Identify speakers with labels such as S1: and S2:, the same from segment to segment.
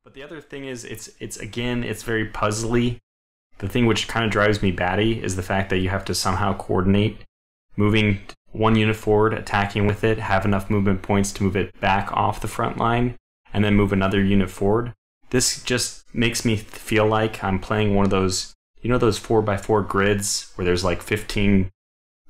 S1: But the other thing is, it's very puzzly. The thing which kind of drives me batty is the fact that you have to somehow coordinate moving one unit forward, attacking with it, have enough movement points to move it back off the front line, and then move another unit forward. This just makes me feel like I'm playing one of those, those 4x4 grids where there's like 15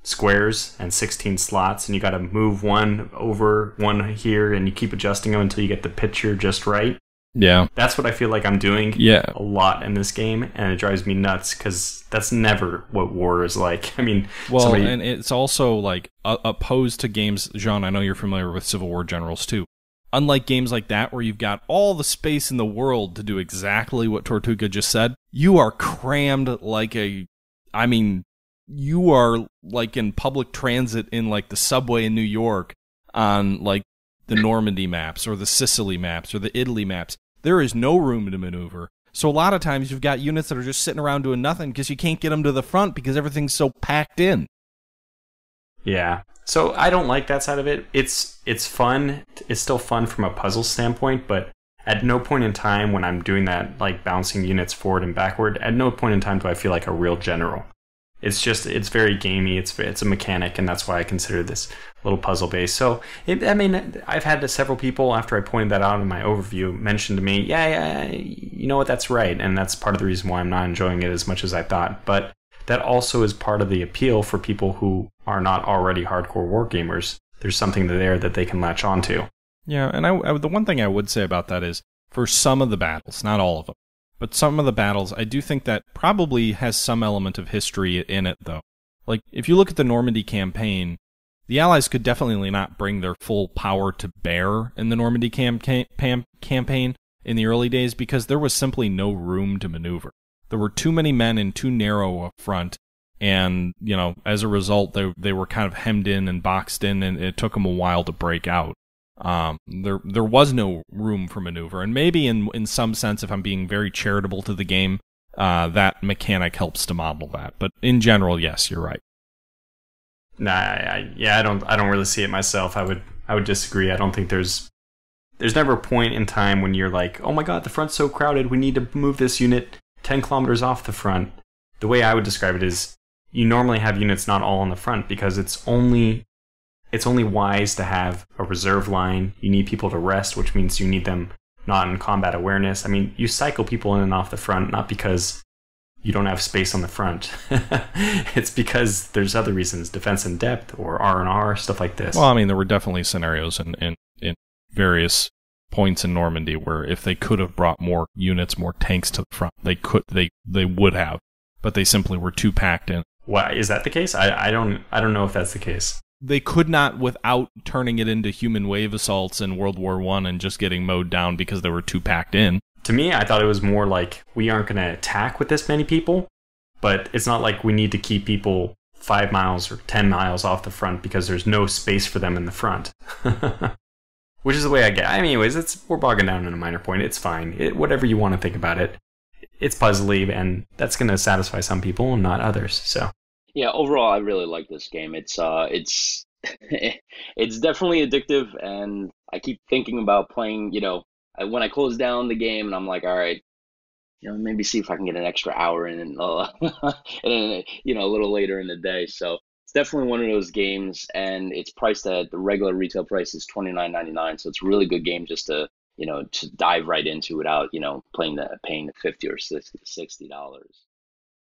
S1: squares and 16 slots, and you got to move one over, one here, and you keep adjusting them until you get the picture just right.
S2: Yeah.
S1: That's what I feel like I'm doing a lot in this game, and it drives me nuts because that's never what war is like. I mean,
S2: and it's also like opposed to games, Jean, I know you're familiar with Civil War Generals too. Unlike games like that where you've got all the space in the world to do exactly what Tortuga just said, you are crammed you are like in public transit in like the subway in New York on like the Normandy maps or the Sicily maps or the Italy maps. There is no room to maneuver. So a lot of times you've got units that are just sitting around doing nothing because you can't get them to the front because everything's so packed in.
S1: Yeah. So I don't like that side of it. It's fun. It's still fun from a puzzle standpoint, but at no point in time when I'm doing that, like bouncing units forward and backward, at no point in time do I feel like a real general. It's very gamey. It's a mechanic, and that's why I consider this a little puzzle based. So, I've had several people after I pointed that out in my overview mention to me, yeah, you know what, that's right, and that's part of the reason why I'm not enjoying it as much as I thought. But that also is part of the appeal for people who are not already hardcore wargamers. There's something there that they can latch onto.
S2: Yeah, and the one thing I would say about that is, for some of the battles, not all of them, but some of the battles, I do think that probably has some element of history in it, though. Like, if you look at the Normandy campaign, the Allies could definitely not bring their full power to bear in the Normandy campaign in the early days because there was simply no room to maneuver. There were too many men in too narrow a front, and, as a result, they were kind of hemmed in and boxed in, and it took them a while to break out. There was no room for maneuver, and maybe in some sense, if I'm being very charitable to the game, that mechanic helps to model that. But in general, yes, you're right.
S1: Nah, I don't really see it myself. I would disagree. I don't think there's never a point in time when you're like, oh my god, the front's so crowded, we need to move this unit 10 kilometers off the front. The way I would describe it is, you normally have units not all on the front because it's only wise to have a reserve line. You need people to rest, which means you need them not in combat awareness. I mean, you cycle people in and off the front, not because you don't have space on the front. It's because there's other reasons, defense in depth or R&R, stuff like this.
S2: Well, I mean, there were definitely scenarios in various points in Normandy where if they could have brought more units, more tanks to the front, they would have, but they simply were too packed in.
S1: Why is that the case? I don't know if that's the case.
S2: They could not without turning it into human wave assaults in World War I and just getting mowed down because they were too packed in.
S1: To me, I thought it was more like, we aren't going to attack with this many people, but it's not like we need to keep people 5 miles or 10 miles off the front because there's no space for them in the front. Which is the way I get. Anyways, we're bogging down in a minor point. It's fine. Whatever you want to think about it. It's puzzly, and that's going to satisfy some people and not others. So.
S3: Yeah, overall, I really like this game. It's it's definitely addictive, and I keep thinking about playing. When I close down the game, and I'm like, all right, maybe see if I can get an extra hour in, and a little later in the day. So it's definitely one of those games, and it's priced at the regular retail price is $29.99. So it's a really good game just to dive right into without paying the $50 or $60.